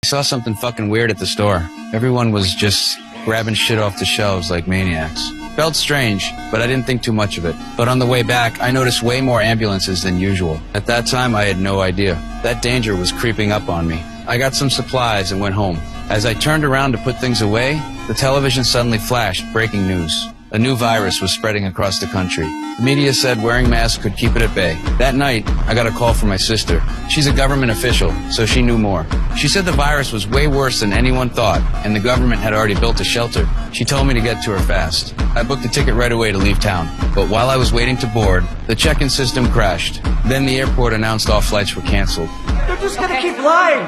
I saw something fucking weird at the store. Everyone was just grabbing shit off the shelves like maniacs. Felt strange, but I didn't think too much of it. But on the way back, I noticed way more ambulances than usual. At that time, I had no idea. That danger was creeping up on me. I got some supplies and went home. As I turned around to put things away, the television suddenly flashed breaking news. A new virus was spreading across the country. The media said wearing masks could keep it at bay. That night, I got a call from my sister. She's a government official, so she knew more. She said the virus was way worse than anyone thought, and the government had already built a shelter. She told me to get to her fast. I booked a ticket right away to leave town. But while I was waiting to board, the check-in system crashed. Then the airport announced all flights were canceled. They're just gonna keep lying!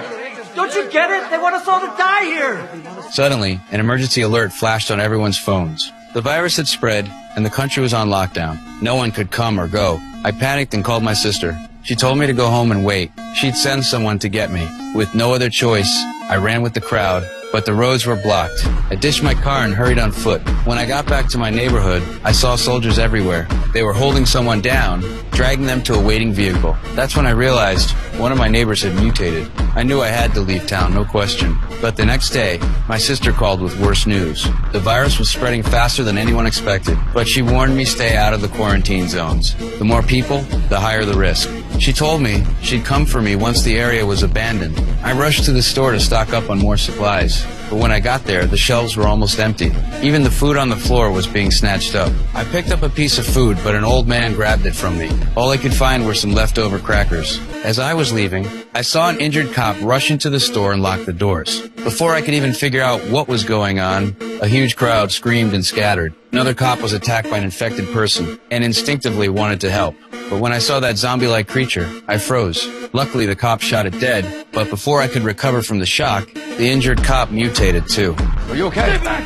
Don't you get it? They want us all to die here! Suddenly, an emergency alert flashed on everyone's phones. The virus had spread, and the country was on lockdown. No one could come or go. I panicked and called my sister. She told me to go home and wait. She'd send someone to get me. With no other choice, I ran with the crowd, but the roads were blocked. I ditched my car and hurried on foot. When I got back to my neighborhood, I saw soldiers everywhere. They were holding someone down, dragging them to a waiting vehicle. That's when I realized one of my neighbors had mutated. I knew I had to leave town, no question. But the next day, my sister called with worse news. The virus was spreading faster than anyone expected, but she warned me stay out of the quarantine zones. The more people, the higher the risk. She told me she'd come for me once the area was abandoned. I rushed to the store to stock up on more supplies. But when I got there, the shelves were almost empty. Even the food on the floor was being snatched up. I picked up a piece of food, but an old man grabbed it from me. All I could find were some leftover crackers. As I was leaving, I saw an injured cop rush into the store and lock the doors. Before I could even figure out what was going on, a huge crowd screamed and scattered. Another cop was attacked by an infected person and instinctively wanted to help. But when I saw that zombie-like creature, I froze. Luckily, the cop shot it dead, but before I could recover from the shock, the injured cop mutated too. Are you okay? Stay back!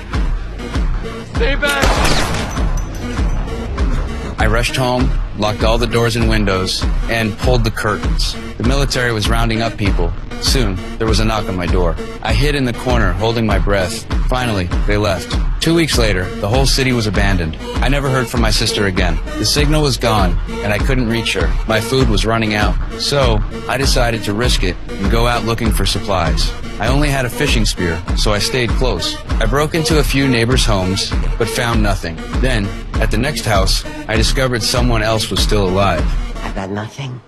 Stay back! I rushed home, locked all the doors and windows, and pulled the curtains. The military was rounding up people. Soon, there was a knock on my door. I hid in the corner, holding my breath. Finally, they left. 2 weeks later, the whole city was abandoned. I never heard from my sister again. The signal was gone, and I couldn't reach her. My food was running out. So, I decided to risk it and go out looking for supplies. I only had a fishing spear, so I stayed close. I broke into a few neighbors' homes, but found nothing. Then, at the next house, I discovered someone else was still alive. I've got nothing.